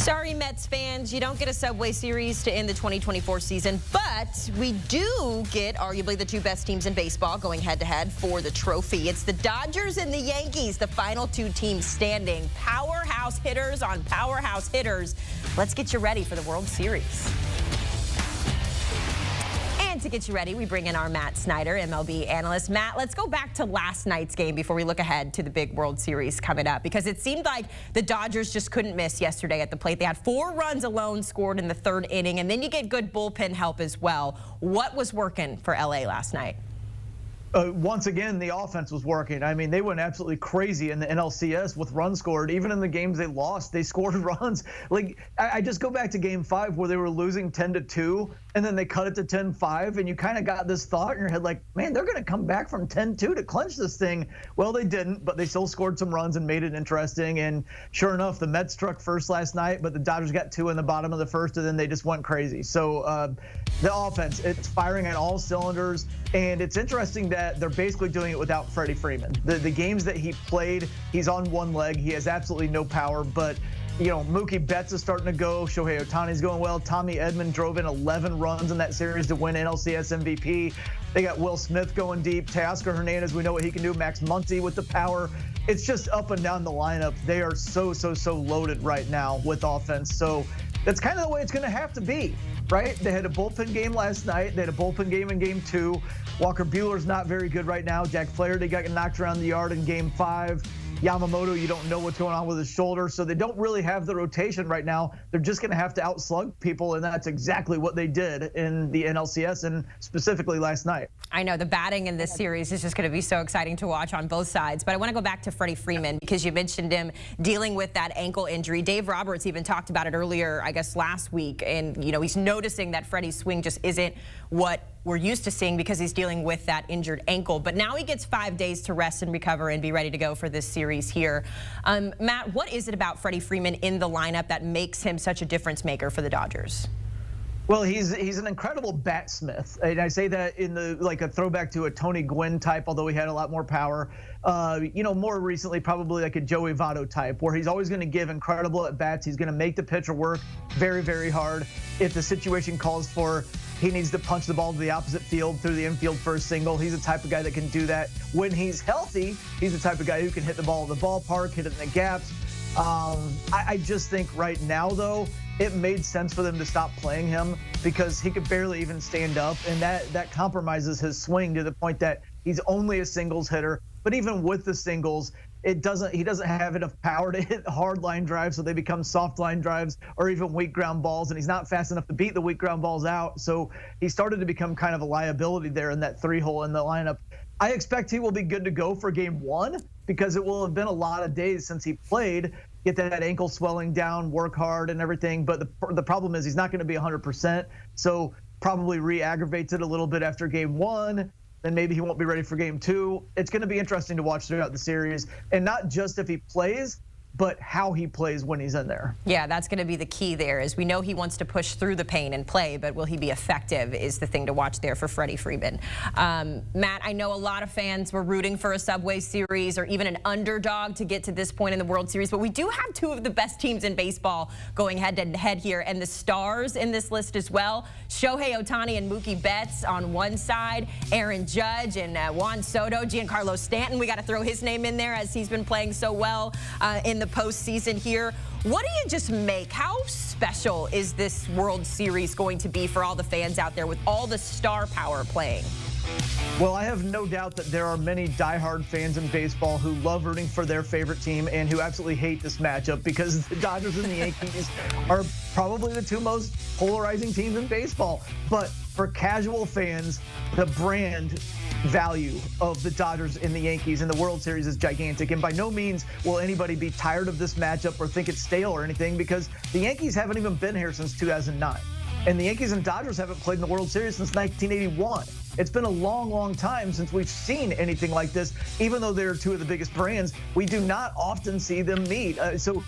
Sorry, Mets fans, you don't get a Subway Series to end the 2024 season, but we do get arguably the two best teams in baseball going head-to-head for the trophy. It's the Dodgers and the Yankees, the final two teams standing. Powerhouse hitters on powerhouse hitters. Let's get you ready for the World Series. And to get you ready, we bring in our Matt Snyder, MLB analyst. Matt, let's go back to last night's game before we look ahead to the big World Series coming up, because it seemed like the Dodgers just couldn't miss yesterday at the plate. They had 4 runs alone scored in the 3rd inning, and then you get good bullpen help as well. What was working for LA last night? Once again, the offense was working. I mean, they went absolutely crazy in the NLCS with runs scored. Even in the games they lost, they scored runs. Like, I just go back to Game 5 where they were losing 10-2, and then they cut it to 10-5, and you kind of got this thought in your head like, man, they're going to come back from 10-2 to clinch this thing. Well, they didn't, but they still scored some runs and made it interesting. And sure enough, the Mets struck first last night, but the Dodgers got 2 in the bottom of the 1st, and then they just went crazy. So the offense, it's firing on all cylinders, and it's interesting that they're basically doing it without Freddie Freeman. The games that he played, he's on one leg. He has absolutely no power, but you know, Mookie Betts is starting to go. Shohei Ohtani's going well. Tommy Edman drove in 11 runs in that series to win NLCS MVP. They got Will Smith going deep. Teoscar Hernandez, we know what he can do. Max Muncy with the power. It's just up and down the lineup. They are so loaded right now with offense. So that's kind of the way it's going to have to be, right? They had a bullpen game last night. They had a bullpen game in Game 2. Walker Buehler's not very good right now. Jack Flaherty got knocked around the yard in Game 5. Yamamoto, you don't know what's going on with his shoulder, so they don't really have the rotation right now. They're just going to have to outslug people, and that's exactly what they did in the NLCS and specifically last night. I know the batting in this series is just going to be so exciting to watch on both sides, but I want to go back to Freddie Freeman because you mentioned him dealing with that ankle injury. Dave Roberts even talked about it earlier, I guess last week, and you know, he's noticing that Freddie's swing just isn't what we're used to seeing because he's dealing with that injured ankle. But now he gets 5 days to rest and recover and be ready to go for this series here. Matt, what is it about Freddie Freeman in the lineup that makes him such a difference maker for the Dodgers? Well, he's an incredible batsmith, and I say that in the like a throwback to a Tony Gwynn type, although he had a lot more power. You know, more recently probably like a Joey Votto type, where he's always going to give incredible at bats. He's going to make the pitcher work very hard. If the situation calls for, he needs to punch the ball to the opposite field through the infield for a single. He's the type of guy that can do that. When he's healthy, he's the type of guy who can hit the ball in the ballpark, hit it in the gaps. I just think right now, though, it made sense for them to stop playing him because he could barely even stand up, and that compromises his swing to the point that he's only a singles hitter. But even with the singles, he doesn't have enough power to hit hard line drives, so they become soft line drives or even weak ground balls, and he's not fast enough to beat the weak ground balls out. So he started to become kind of a liability there in that 3-hole in the lineup. I expect he will be good to go for Game 1 because it will have been a lot of days since he played. Get that ankle swelling down, work hard and everything. But the problem is he's not going to be 100%. So probably re-aggravates it a little bit after Game 1. Then maybe he won't be ready for Game 2. It's going to be interesting to watch throughout the series. And not just if he plays, but how he plays when he's in there. Yeah, that's going to be the key there, is we know he wants to push through the pain and play, but will he be effective is the thing to watch there for Freddie Freeman. Matt, I know a lot of fans were rooting for a Subway Series or even an underdog to get to this point in the World Series, but we do have 2 of the best teams in baseball going head-to-head here, and the stars in this list as well. Shohei Ohtani and Mookie Betts on one side, Aaron Judge and Juan Soto, Giancarlo Stanton. We got to throw his name in there as he's been playing so well in the postseason here. What do you just make? How special is this World Series going to be for all the fans out there with all the star power playing? Well, I have no doubt that there are many diehard fans in baseball who love rooting for their favorite team and who absolutely hate this matchup because the Dodgers and the Yankees are probably the 2 most polarizing teams in baseball. But for casual fans, the brand value of the Dodgers and the Yankees in the World Series is gigantic, and by no means will anybody be tired of this matchup or think it's stale or anything because the Yankees haven't even been here since 2009. And the Yankees and Dodgers haven't played in the World Series since 1981. It's been a long time since we've seen anything like this. Even though they're 2 of the biggest brands, we do not often see them meet. So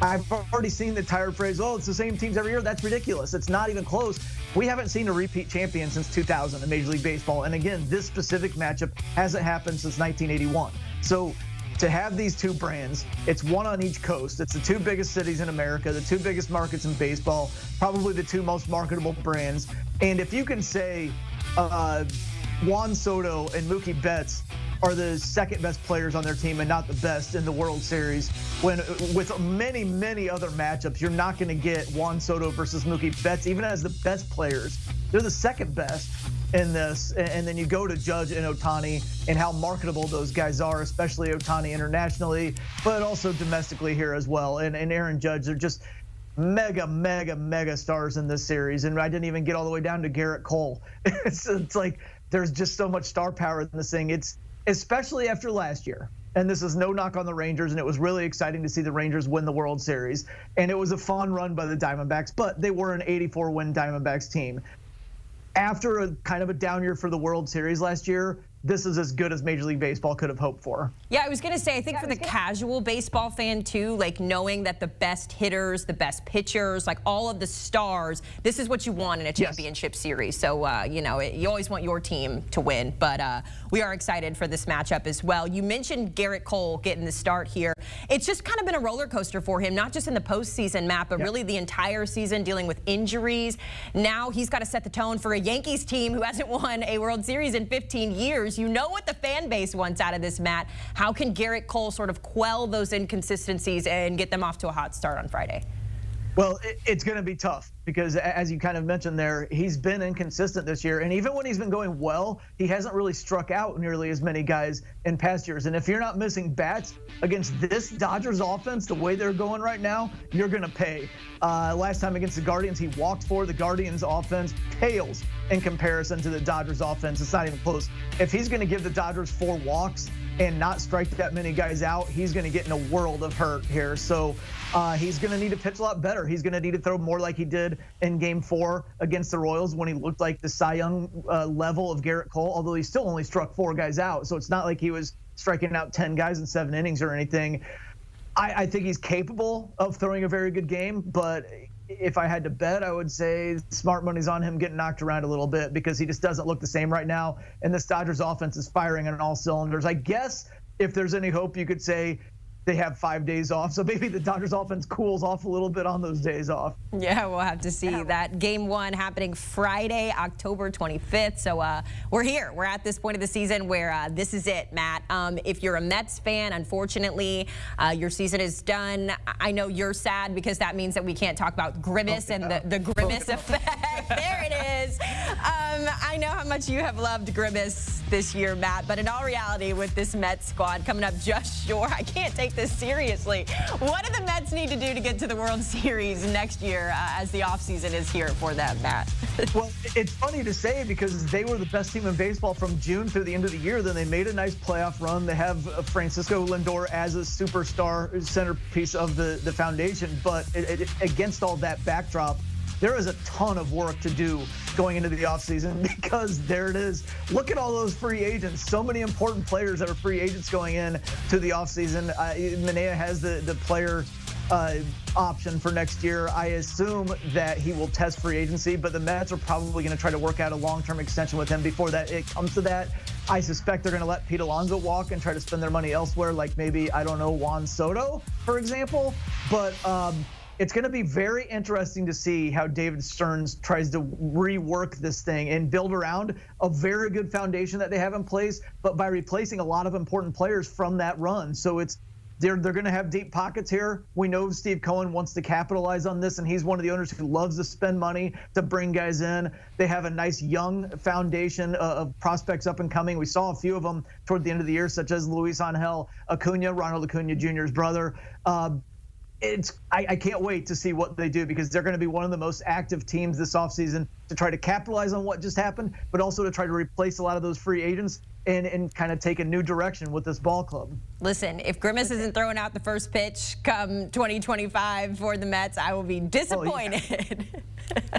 I've already seen the tired phrase, oh, it's the same teams every year. That's ridiculous. It's not even close. We haven't seen a repeat champion since 2000 in Major League Baseball. And again, this specific matchup hasn't happened since 1981. So to have these two brands. It's one on each coast. It's the two biggest cities in America, the two biggest markets in baseball, probably the two most marketable brands. And if you can say Juan Soto and Mookie Betts are the second best players on their team and not the best in the World Series, when with many, many other matchups, you're not going to get Juan Soto versus Mookie Betts, even as the best players. They're the second best in this. And then you go to Judge and Ohtani and how marketable those guys are, especially Ohtani internationally, but also domestically here as well. And Aaron Judge, they're just mega stars in this series. And I didn't even get all the way down to Garrett Cole. It's like there's just so much star power in this thing. It's especially after last year. And this is no knock on the Rangers, and it was really exciting to see the Rangers win the World Series. And it was a fun run by the Diamondbacks, but they were an 84-win Diamondbacks team. After a kind of a down year for the World Series last year, this is as good as Major League Baseball could have hoped for. Yeah, I was going to say, I think for the casual baseball fan too, like knowing that the best hitters, the best pitchers, like all of the stars, this is what you want in a championship series. So, you know, you always want your team to win, but we are excited for this matchup as well. You mentioned Garrett Cole getting the start here. It's just kind of been a roller coaster for him, not just in the postseason, Matt, but really the entire season, dealing with injuries. Now he's got to set the tone for a Yankees team who hasn't won a World Series in 15 years. You know what the fan base wants out of this, Matt. How can Garrett Cole sort of quell those inconsistencies and get them off to a hot start on Friday? Well, it's going to be tough because, as you kind of mentioned there, he's been inconsistent this year. And even when he's been going well, he hasn't really struck out nearly as many guys in past years. And if you're not missing bats against this Dodgers offense, the way they're going right now, you're going to pay. Last time against the Guardians, he walked for. The Guardians offense pales in comparison to the Dodgers offense. It's not even close. If he's going to give the Dodgers 4 walks and not strike that many guys out, he's going to get in a world of hurt here. So he's going to need to pitch a lot better. He's going to need to throw more like he did in Game 4 against the Royals when he looked like the Cy Young level of Garrett Cole, although he still only struck 4 guys out. So it's not like he was striking out 10 guys in 7 innings or anything. I think he's capable of throwing a very good game, but if I had to bet, I would say smart money's on him getting knocked around a little bit because he just doesn't look the same right now. And this Dodgers offense is firing on all cylinders. I guess if there's any hope, you could say they have 5 days off. So maybe the Dodgers offense cools off a little bit on those days off. Yeah, we'll have to see that. Game 1 happening Friday, October 25th. So we're here. We're at this point of the season where this is it, Matt. If you're a Mets fan, unfortunately, your season is done. I know you're sad because that means that we can't talk about Grimace and the Grimace effect. There it is. I know how much you have loved Grimace this year, Matt, but in all reality, with this Mets squad coming up just short, I can't take this seriously. What do the Mets need to do to get to the World Series next year as the offseason is here for them, Matt? Well, it's funny to say because they were the best team in baseball from June through the end of the year. Then they made a nice playoff run. They have Francisco Lindor as a superstar centerpiece of the foundation. But against all that backdrop, there is a ton of work to do going into the offseason because there it is. Look at all those free agents. So many important players that are free agents going in to the offseason. Manea has the player option for next year. I assume that he will test free agency, but the Mets are probably going to try to work out a long-term extension with him before that it comes to that. I suspect they're going to let Pete Alonso walk and try to spend their money elsewhere, like maybe, I don't know, Juan Soto, for example. But it's going to be very interesting to see how David Stearns tries to rework this thing and build around a very good foundation that they have in place, but by replacing a lot of important players from that run. So they're going to have deep pockets here. We know Steve Cohen wants to capitalize on this, and he's one of the owners who loves to spend money to bring guys in. They have a nice young foundation of prospects up and coming. We saw a few of them toward the end of the year, such as Luis Angel Acuna, Ronald Acuna Jr.'s brother. I can't wait to see what they do because they're going to be one of the most active teams this offseason to try to capitalize on what just happened, but also to try to replace a lot of those free agents and kind of take a new direction with this ball club. Listen, if Grimace isn't throwing out the first pitch come 2025 for the Mets, I will be disappointed. Oh, yeah.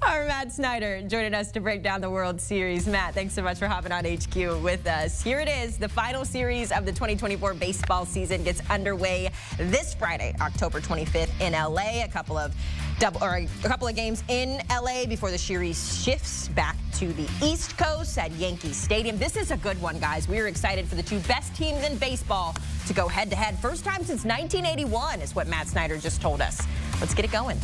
Our Matt Snyder joining us to break down the World Series. Matt, thanks so much for hopping on HQ with us. Here it is. The final series of the 2024 baseball season gets underway this Friday, October 25th in LA. A couple of a couple of games in LA before the series shifts back to the East Coast at Yankee Stadium. This is a good one, guys. We're excited for the two best teams in baseball to go head-to-head. First time since 1981 is what Matt Snyder just told us. Let's get it going.